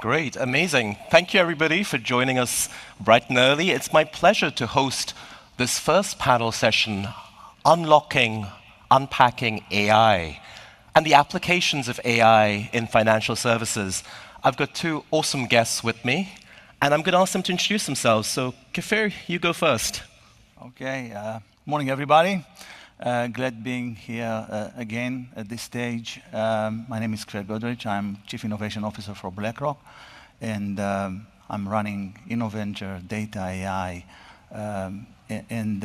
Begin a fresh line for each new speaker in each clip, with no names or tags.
Great, amazing. Thank you, everybody, for joining us bright and early. It's my pleasure to host this first panel session, Unlocking, Unpacking AI, and the applications of AI in financial services. I've got two awesome guests with me, and I'm going to ask them to introduce themselves. So, Kfir, you go first.
Okay, morning, everybody. Glad being here again at this stage. My name is Godrich. I'm Chief Innovation Officer for BlackRock, and I'm running InnoVenture, Data AI, and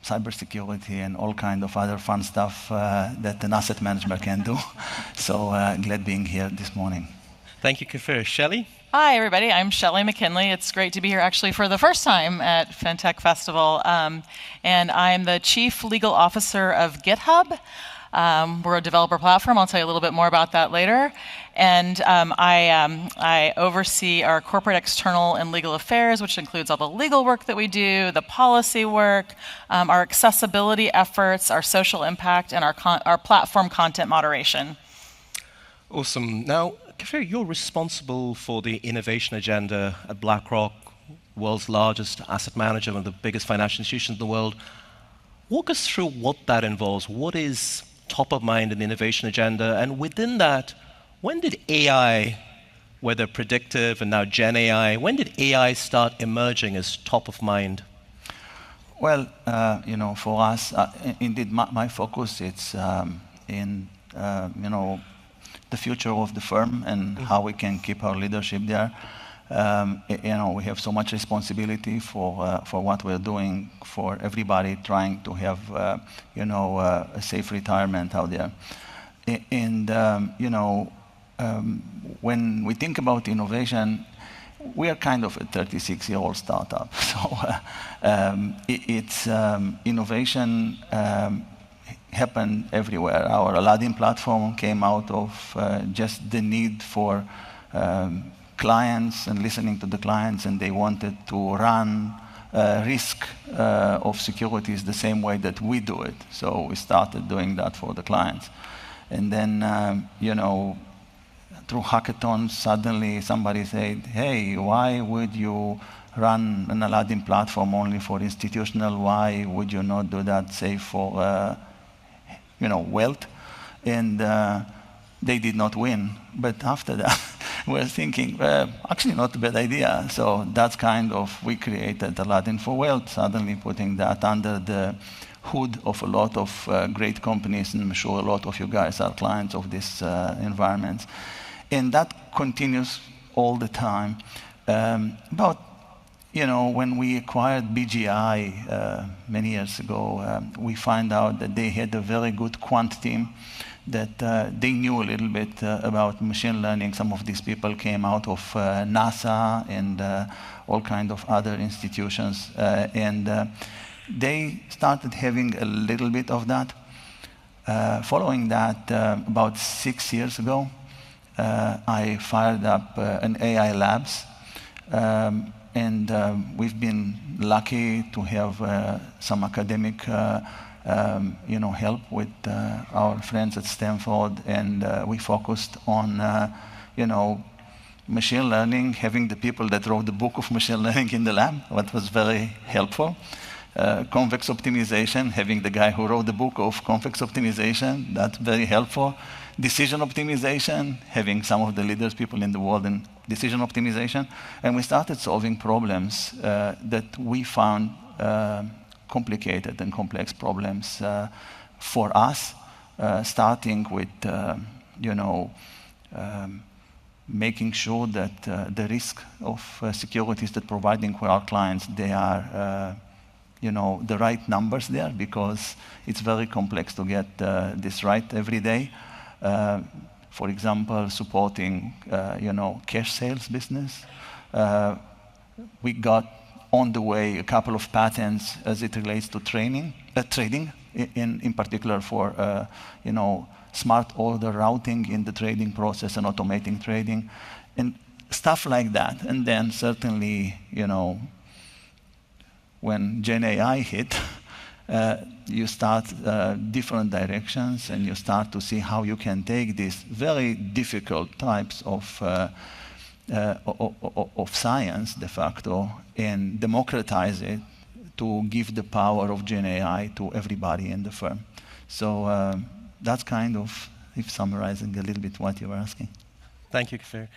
cybersecurity, and all kind of other fun stuff that an asset manager can do. So glad being here this morning.
Thank you, Kfir. Shelley?
Hi, everybody. I'm Shelley McKinley. It's great to be here actually for the first time at FinTech Festival. And I'm the Chief Legal Officer of GitHub. We're a developer platform. I'll tell you a little bit more about that later. And I oversee our corporate external and legal affairs, which includes all the legal work that we do, the policy work, our accessibility efforts, our social impact, and our platform content moderation.
Awesome. Now, Kfir, you're responsible for the innovation agenda at BlackRock, world's largest asset manager, one of the biggest financial institutions in the world. Walk us through what that involves. What is top of mind in the innovation agenda? And within that, when did AI, whether predictive and now Gen AI, when did AI start emerging as top of mind?
Well, for us, indeed, my focus it's in the future of the firm and how we can keep our leadership there. We have so much responsibility for what we're doing for everybody, trying to have a safe retirement out there. And when we think about innovation, we are kind of a 36-year-old startup. So it's innovation happened everywhere. Our Aladdin platform came out of just the need for clients and listening to the clients, and they wanted to run risk of securities the same way that we do it. So we started doing that for the clients. And then, through hackathons, suddenly somebody said, hey, why would you run an Aladdin platform only for institutional? Why would you not do that, say, for wealth? And they did not win. But after that, we're thinking, actually not a bad idea. So that's kind of, we created Aladdin for Wealth, suddenly putting that under the hood of a lot of great companies, and I'm sure a lot of you guys are clients of this environment. And that continues all the time. When we acquired BGI many years ago, we found out that they had a very good quant team, that they knew a little bit about machine learning. Some of these people came out of NASA and all kind of other institutions. And they started having a little bit of that. Following that, about 6 years ago, I fired up an AI labs. And we've been lucky to have some academic help with our friends at Stanford, and we focused on machine learning, having the people that wrote the book of machine learning in the lab, what was very helpful. Convex optimization, having the guy who wrote the book of convex optimization, that's very helpful. Decision optimization, having some of the leaders, people in the world in decision optimization. And we started solving problems that we found complicated and complex problems for us, starting with making sure that the risk of securities that providing for our clients, they are the right numbers there, because it's very complex to get this right every day. For example, supporting cash sales business. We got on the way a couple of patents as it relates to trading, in particular for smart order routing in the trading process and automating trading, and stuff like that. And then certainly, when Gen AI hit, you start different directions, and you start to see how you can take these very difficult types of of science, de facto, and democratize it to give the power of Gen AI to everybody in the firm. So that's kind of, if summarizing a little bit what you were asking.
Thank you, Kfir.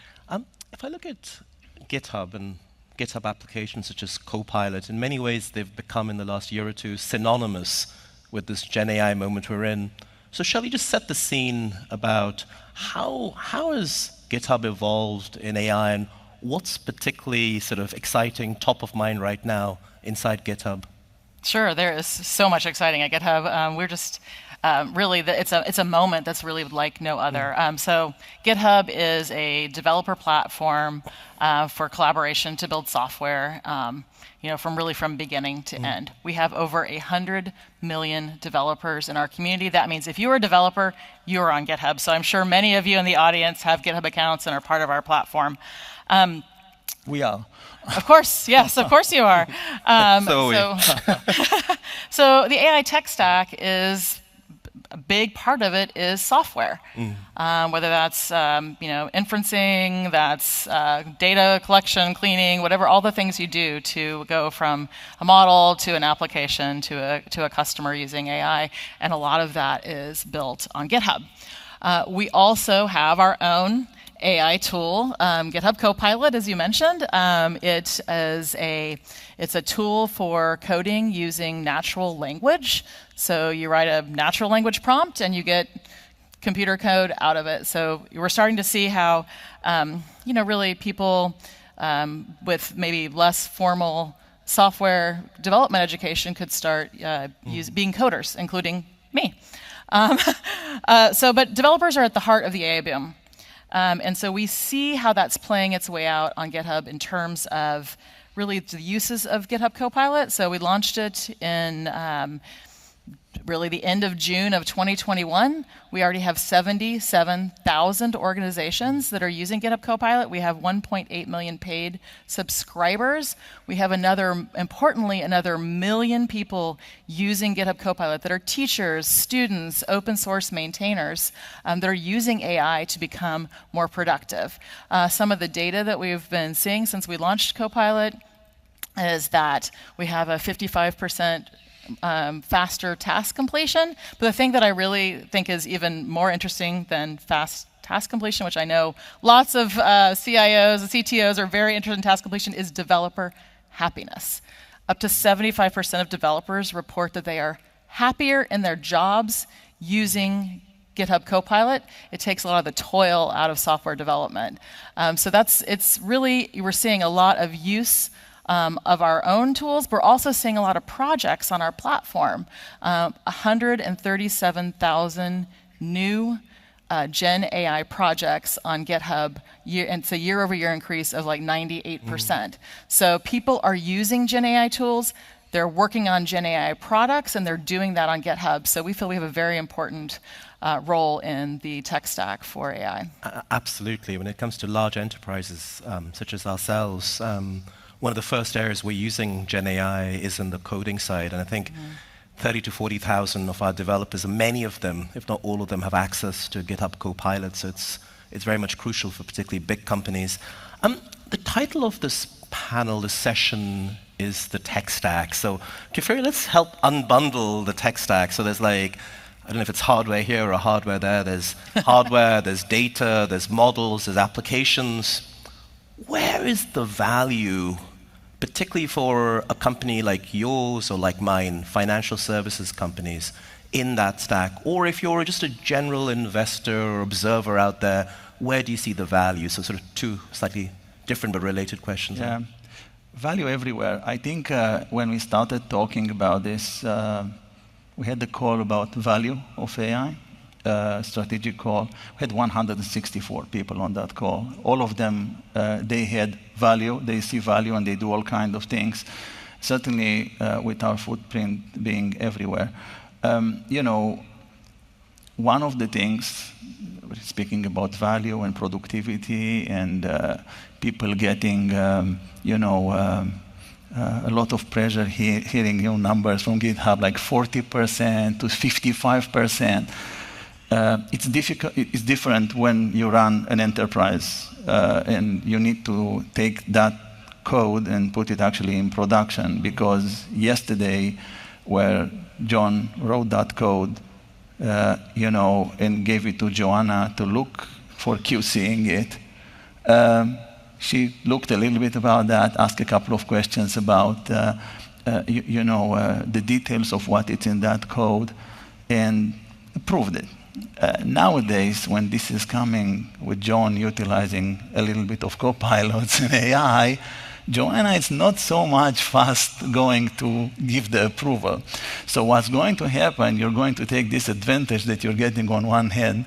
If I look at GitHub and GitHub applications such as Copilot, in many ways they've become in the last year or two synonymous with this Gen AI moment we're in. So shall we just set the scene about how has GitHub evolved in AI and what's particularly sort of exciting, top of mind right now inside GitHub?
Sure, there is so much exciting at GitHub. We're just really, it's a moment that's really like no other. So GitHub is a developer platform for collaboration to build software, from beginning to end. We have over 100 million developers in our community. That means if you're a developer, you're on GitHub. So I'm sure many of you in the audience have GitHub accounts and are part of our platform.
We are.
Of course, yes, of course you are. So the AI tech stack is a big part of it is software, whether that's inferencing, that's data collection, cleaning, whatever, all the things you do to go from a model to an application to a customer using AI, and a lot of that is built on GitHub. We also have our own AI tool, GitHub Copilot, as you mentioned. It's a tool for coding using natural language. So you write a natural language prompt and you get computer code out of it. So we're starting to see how, really people with maybe less formal software development education could start being coders, including me. But developers are at the heart of the AI boom. And so we see how that's playing its way out on GitHub in terms of really the uses of GitHub Copilot. So we launched it in really the end of June of 2021. We already have 77,000 organizations that are using GitHub Copilot. We have 1.8 million paid subscribers. We have importantly, another million people using GitHub Copilot that are teachers, students, open source maintainers that are using AI to become more productive. Some of the data that we've been seeing since we launched Copilot is that we have a 55% faster task completion. But the thing that I really think is even more interesting than fast task completion, which I know lots of CIOs and CTOs are very interested in task completion, is developer happiness. Up to 75% of developers report that they are happier in their jobs using GitHub Copilot. It takes a lot of the toil out of software development. So we're seeing a lot of use of our own tools. We're also seeing a lot of projects on our platform. 137,000 new Gen AI projects on GitHub. And it's a year-over-year increase of like 98%. So people are using Gen AI tools. They're working on Gen AI products, and they're doing that on GitHub. So we feel we have a very important role in the tech stack for AI.
Absolutely. When it comes to large enterprises such as ourselves, one of the first areas we're using Gen AI is in the coding side, and I think 30 to 40,000 of our developers, and many of them, if not all of them, have access to GitHub Copilot, so it's very much crucial for particularly big companies. The title of this panel, this session, is the tech stack. So Kfir, let's help unbundle the tech stack. So there's I don't know if it's hardware here or hardware there. There's hardware, there's data, there's models, there's applications. Where is the value, particularly for a company like yours or like mine, financial services companies, in that stack? Or if you're just a general investor or observer out there, where do you see the value? So sort of two slightly different but related questions.
Yeah, value everywhere. I think when we started talking about this, we had the call about value of AI, strategic call. We had 164 people on that call. All of them, they had value, they see value, and they do all kinds of things, certainly with our footprint being everywhere. One of the things, speaking about value and productivity and people getting, a lot of pressure hearing numbers from GitHub, like 40% to 55%. it's difficult. It's different when you run an enterprise and you need to take that code and put it actually in production. Because yesterday, where John wrote that code, and gave it to Joanna to look for QCing it, she looked a little bit about that, asked a couple of questions about the details of what is in that code, and approved it. Nowadays, when this is coming with John utilizing a little bit of copilots and AI, Joanna is not so much fast going to give the approval. So what's going to happen, you're going to take this advantage that you're getting on one hand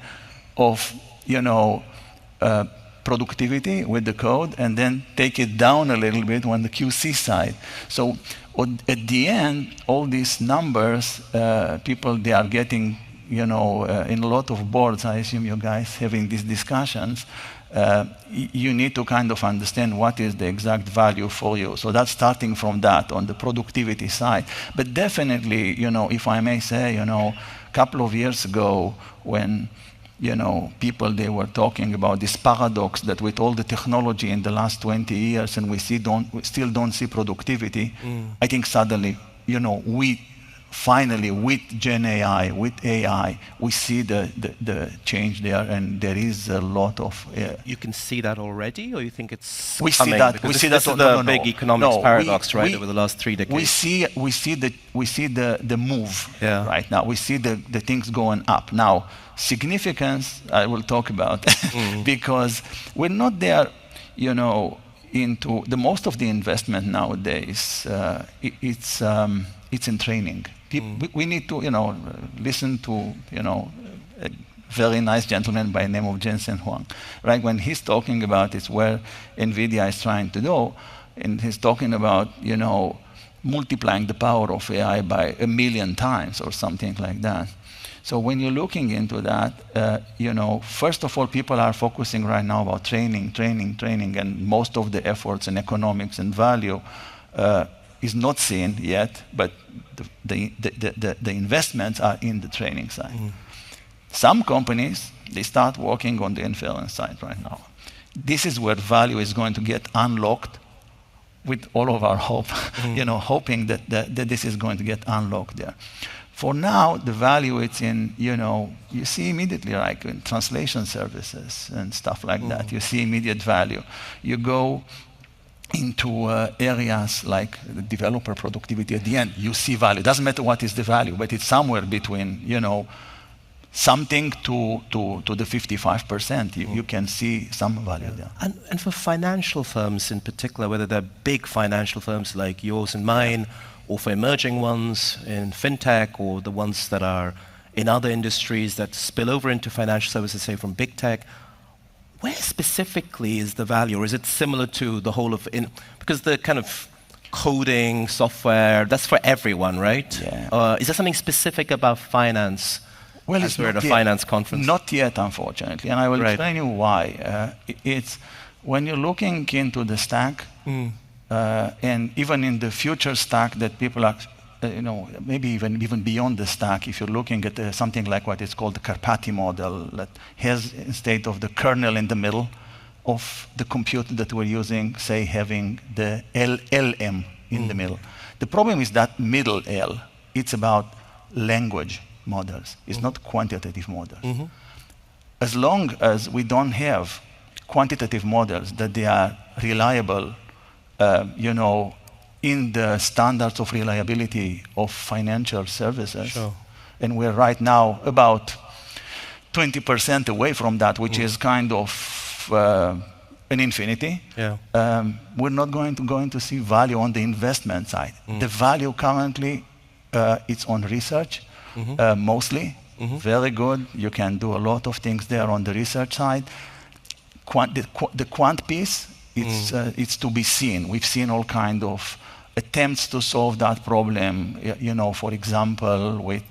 of, productivity with the code, and then take it down a little bit on the QC side. So at the end, all these numbers, people, they are getting, in a lot of boards, I assume you guys having these discussions, you need to kind of understand what is the exact value for you. So that's starting from that on the productivity side. But definitely, if I may say, a couple of years ago when people, they were talking about this paradox that with all the technology in the last 20 years and we still don't see productivity, I think suddenly, we finally, with Gen AI, with AI, we see the change there, and there is a lot of...
You can see that already, or you think it's
we
coming?
See that.
Because
we see
this
that.
is the big economics paradox, right, over the last 3 decades.
We see the move right now. We see the things going up. Now, significance, I will talk about, because we're not there, into the most of the investment nowadays. It's in training. We need to, listen to, a very nice gentleman by the name of Jensen Huang, right? When he's talking about it's where NVIDIA is trying to do, and he's talking about, multiplying the power of AI by 1 million times or something like that. So when you're looking into that, first of all, people are focusing right now about training, and most of the efforts in economics and value is not seen yet, but the investments are in the training side. Some companies, they start working on the inference side right now. This is where value is going to get unlocked with all of our hope, hoping that this is going to get unlocked there. For now, the value it's in, you see immediately, like in translation services and stuff like that, you see immediate value. You go into areas like developer productivity, at the end, you see value. It doesn't matter what is the value, but it's somewhere between, something to the 55%. You can see some value there.
And for financial firms in particular, whether they're big financial firms like yours and mine, or for emerging ones in fintech, or the ones that are in other industries that spill over into financial services, say from big tech, where specifically is the value? Or is it similar to the whole of... because the kind of coding, software, that's for everyone, right?
Yeah.
Is there something specific about finance?
Well,
as we're at a finance conference?
Not yet, unfortunately. And I will explain you why. It's when you're looking into the stack, and even in the future stack that people are, maybe even beyond the stack, if you're looking at something like what is called the Karpati model, that has, instead of the kernel in the middle of the computer that we're using, say, having the LLM in the middle. The problem is that middle L, it's about language models. It's not quantitative models. As long as we don't have quantitative models that they are reliable, in the standards of reliability of financial services, and we're right now about 20% away from that, which is kind of an infinity. We're not going to see value on the investment side. The value currently, it's on research, mostly. Very good. You can do a lot of things there on the research side. The quant piece, it's to be seen. We've seen all kind of attempts to solve that problem, for example, with,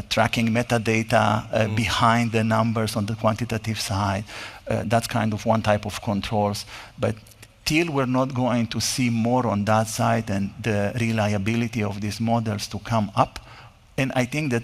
tracking metadata behind the numbers on the quantitative side. That's kind of one type of controls. But till we're not going to see more on that side and the reliability of these models to come up. And I think that,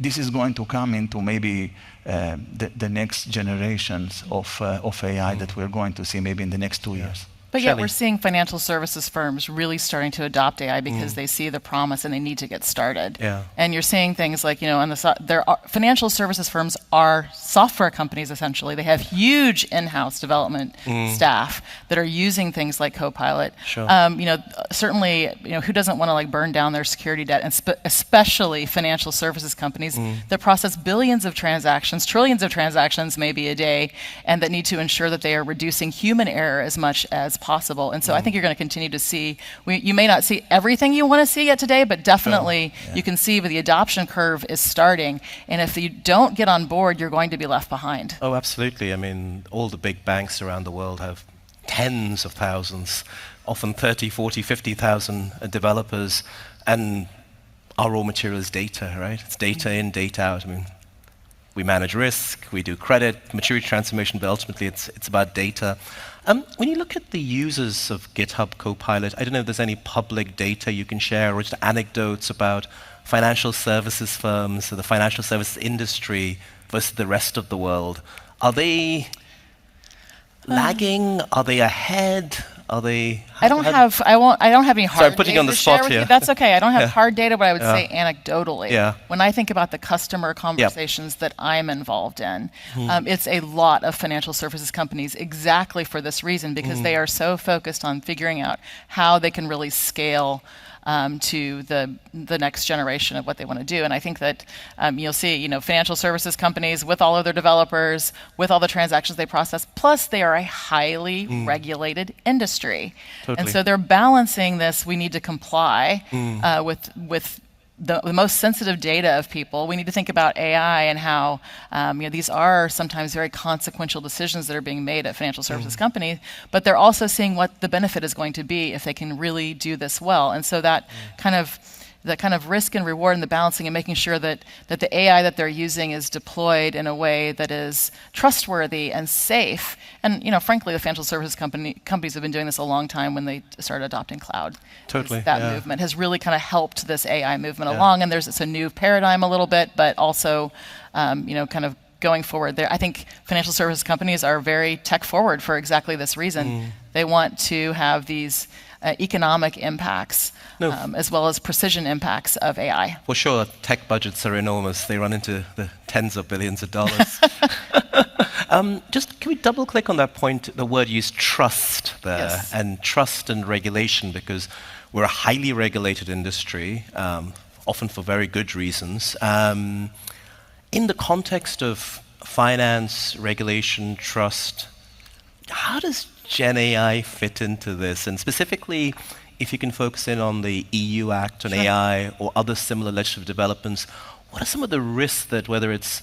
this is going to come into maybe the next generations of AI that we're going to see maybe in the next 2 years.
But yet
Shelley.
we're seeing financial services firms really starting to adopt AI because they see the promise and they need to get started.
Yeah.
And you're seeing things like, on the financial services firms are software companies essentially. They have huge in-house development staff that are using things like Copilot.
Sure.
Certainly, who doesn't want to like burn down their security debt, and especially financial services companies that process billions of transactions, trillions of transactions maybe a day, and that need to ensure that they are reducing human error as much as possible. And so I think you're going to continue to see, you may not see everything you want to see yet today, but definitely you can see where the adoption curve is starting. And if you don't get on board, you're going to be left behind.
Oh, absolutely. I mean, all the big banks around the world have tens of thousands, often 30, 40, 50,000 developers. And our raw material is data, right? It's data in, data out. I mean, we manage risk, we do credit, maturity transformation, but ultimately it's about data. When you look at the users of GitHub Copilot, I don't know if there's any public data you can share or just anecdotes about financial services firms or the financial services industry versus the rest of the world. Are they lagging? Are they ahead? Are they?
I don't have any hard.
Sorry, I'm putting you on the
data to share
spot
with
here.
you. That's okay. I don't have hard data, but I would say anecdotally.
Yeah.
When I think about the customer conversations that I'm involved in, it's a lot of financial services companies exactly for this reason, because they are so focused on figuring out how they can really scale to the next generation of what they want to do. And I think that you'll see, financial services companies with all of their developers, with all the transactions they process, plus they are a highly regulated industry.
Totally.
And so they're balancing this, we need to comply with the most sensitive data of people. We need to think about AI and how these are sometimes very consequential decisions that are being made at financial services companies, but they're also seeing what the benefit is going to be if they can really do this well. And so that kind of risk and reward and the balancing and making sure that the AI that they're using is deployed in a way that is trustworthy and safe. And frankly, the financial services companies have been doing this a long time when they started adopting cloud.
Totally.
That movement has really kind of helped this AI movement along, and it's a new paradigm a little bit, but also kind of going forward there. I think financial services companies are very tech forward for exactly this reason. They want to have these economic impacts as well as precision impacts of AI.
For sure, tech budgets are enormous. They run into the tens of billions of dollars. Just can we double click on that point, the word used, trust there,
Yes.
and trust and regulation, because we're a highly regulated industry, often for very good reasons. In the context of finance, regulation, trust, how does Gen AI fit into this? And specifically, if you can focus in on the EU Act on AI or other similar legislative developments, what are some of the risks that, whether it's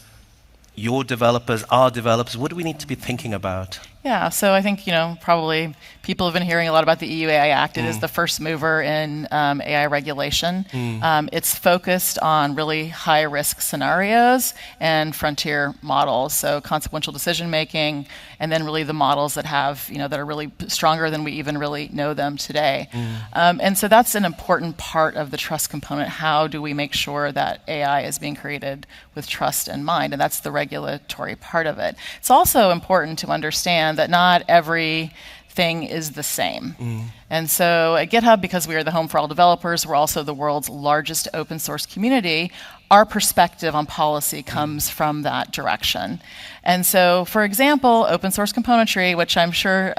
your developers, our developers, what do we need to be thinking about?
Yeah, so I think, probably people have been hearing a lot about the EU AI Act. It is the first mover in AI regulation. It's focused on really high-risk scenarios and frontier models, so consequential decision-making, and then really the models that have, that are really stronger than we even really know them today. And so that's an important part of the trust component. How do we make sure that AI is being created with trust in mind? And that's the regulatory part of it. It's also important to understand that not everything is the same. And so at GitHub, because we are the home for all developers, we're also the world's largest open source community. Our perspective on policy comes from that direction. And so, for example, open source componentry, which I'm sure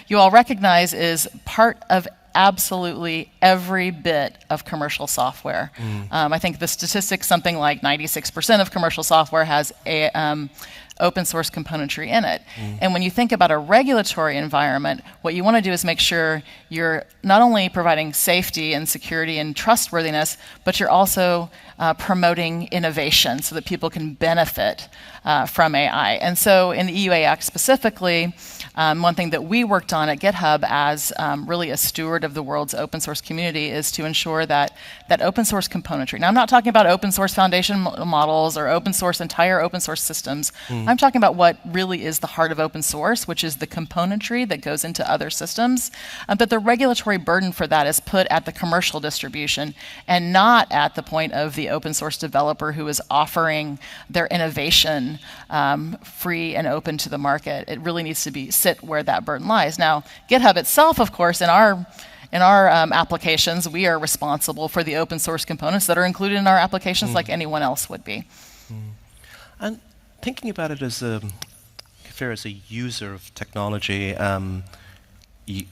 you all recognize, is part of absolutely every bit of commercial software. I think the statistics, something like 96% of commercial software has open source componentry in it. And when you think about a regulatory environment, what you want to do is make sure you're not only providing safety and security and trustworthiness, but you're also promoting innovation so that people can benefit from AI. And so in the EU AI Act specifically, one thing that we worked on at GitHub as really a steward of the world's open source community is to ensure that open source componentry. Now, I'm not talking about open source foundation models or entire open source systems. I'm talking about what really is the heart of open source, which is the componentry that goes into other systems. But the regulatory burden for that is put at the commercial distribution and not at the point of the open source developer who is offering their innovation free and open to the market. It really needs to sit where that burden lies. Now, GitHub itself, of course, in our applications, we are responsible for the open source components that are included in our applications like anyone else would be.
And thinking about it as Kfir, as a user of technology,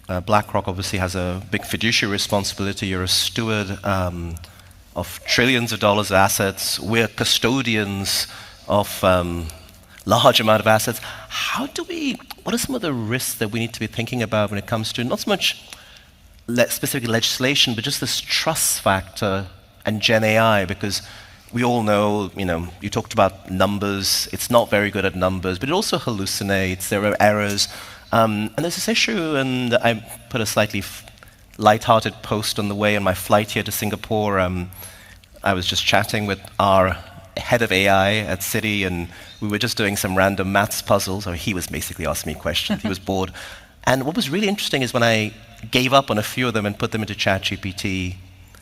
BlackRock obviously has a big fiduciary responsibility. You're a steward of trillions of dollars of assets. We're custodians of large amount of assets. What are some of the risks that we need to be thinking about when it comes to not so much specific legislation, but just this trust factor and Gen AI? Because we all know, you talked about numbers. It's not very good at numbers, but it also hallucinates. There are errors. And there's this issue, and I put a slightly light-hearted post on the way on my flight here to Singapore. I was just chatting with our head of AI at Citi, and we were just doing some random maths puzzles, or he was basically asking me questions. He was bored. And what was really interesting is when I gave up on a few of them and put them into ChatGPT,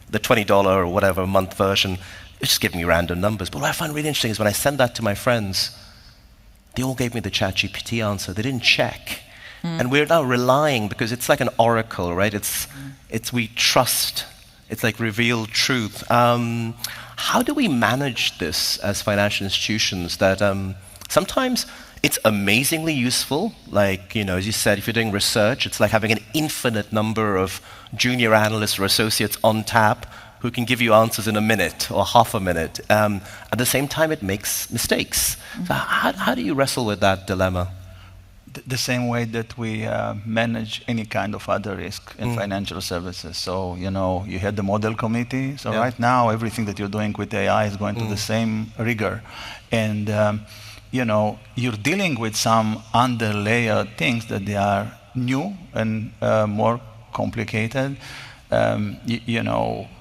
the $20 or whatever a month version, it's just giving me random numbers. But what I find really interesting is when I send that to my friends, they all gave me the ChatGPT answer. They didn't check. And we're now relying, because it's like an oracle, right? We trust. It's like revealed truth. How do we manage this as financial institutions that sometimes it's amazingly useful, like, as you said, if you're doing research, it's like having an infinite number of junior analysts or associates on tap who can give you answers in a minute or half a minute. At the same time, it makes mistakes. So how do you wrestle with that dilemma?
The same way that we manage any kind of other risk in financial services. So, you had the model committee. So right now, everything that you're doing with AI is going to the same rigor. And, you're dealing with some underlayer things that they are new and more complicated.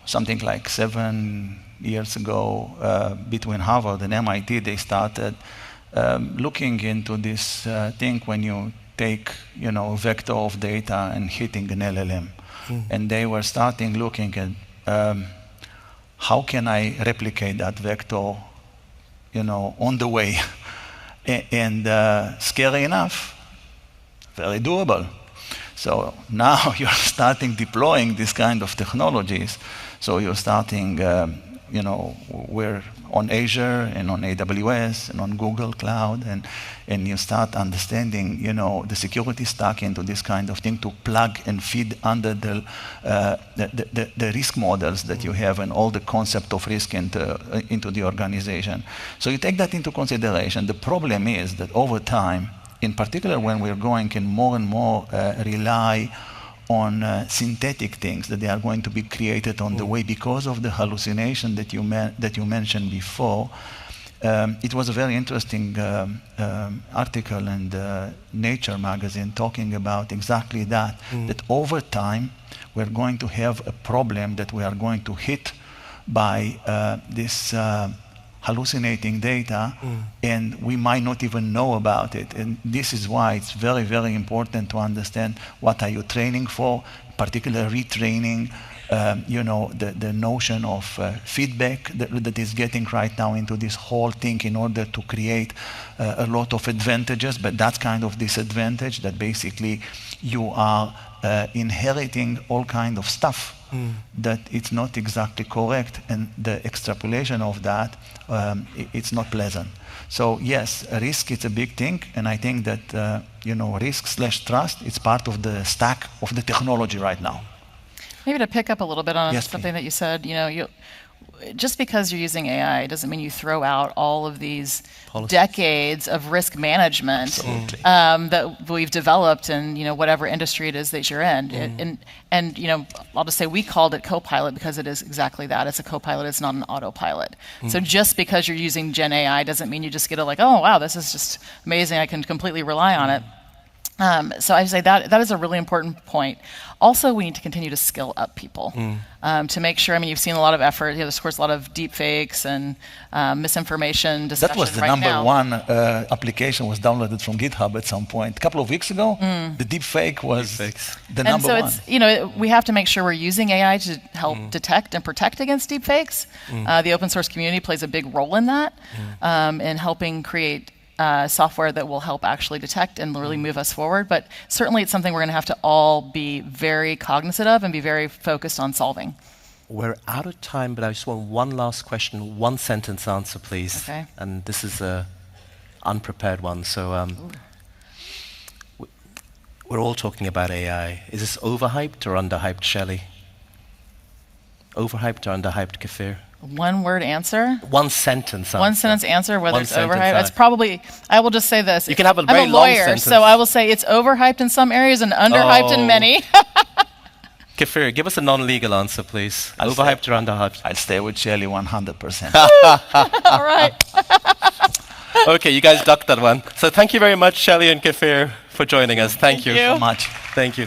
Something like 7 years ago, between Harvard and MIT, they started looking into this thing when you take, a vector of data and hitting an LLM. And they were starting looking at how can I replicate that vector, on the way. And scary enough, very doable. So now you're starting deploying this kind of technologies. So you're starting, we're on Azure and on AWS and on Google Cloud, and you start understanding, the security stack into this kind of thing to plug and feed under the risk models that you have and all the concept of risk into the organization. So you take that into consideration. The problem is that over time, in particular when we're going and more rely on synthetic things that they are going to be created on the way because of the hallucination that you mentioned before. It was a very interesting article in the Nature magazine talking about exactly that, that over time we're going to have a problem that we are going to hit by this hallucinating data, and we might not even know about it. And this is why it's very, very important to understand what are you training for, particularly retraining, the notion of feedback that is getting right now into this whole thing in order to create a lot of advantages, but that's kind of disadvantage that basically you are inheriting all kind of stuff that it's not exactly correct, and the extrapolation of that, it's not pleasant. So yes, risk is a big thing, and I think that risk/trust is part of the stack of the technology right now.
Maybe to pick up a little bit on something
please.
that you said, just because you're using AI doesn't mean you throw out all of these decades of risk management that we've developed in whatever industry it is that you're in. And I'll just say we called it Copilot because it is exactly that. It's a Copilot. It's not an autopilot. So just because you're using Gen AI doesn't mean you just get it like, oh wow, this is just amazing. I can completely rely on it. So I say that is a really important point. Also, we need to continue to skill up people to make sure. I mean, you've seen a lot of effort. There's, of course, a lot of deep fakes and misinformation discussion.
That was the
right
number
now.
one application was downloaded from GitHub at some point. A couple of weeks ago, the deep fake was the number one.
And so it's, we have to make sure we're using AI to help detect and protect against deep fakes. The open source community plays a big role in that, in helping create software that will help actually detect and really move us forward. But certainly it's something we're going to have to all be very cognizant of and be very focused on solving.
We're out of time, but I just want one last question, one sentence answer, please.
Okay.
And this is an unprepared one. So we're all talking about AI. Is this overhyped or underhyped, Shelley? Overhyped or underhyped, Kfir?
One word answer?
One sentence answer.
One sentence answer, whether
One
it's
sentence
overhyped. It's
answer.
probably, I will just say this.
You can have a
I'm
very
a
long
lawyer,
sentence.
so I will say it's overhyped in some areas and underhyped in many.
Kfir, give us a non-legal answer, please. Overhyped or underhyped?
I'll stay with Shelley 100%.
All right.
Okay, you guys ducked that one. So thank you very much, Shelley and Kfir, for joining us. Thank you
you.
so much.
Thank you.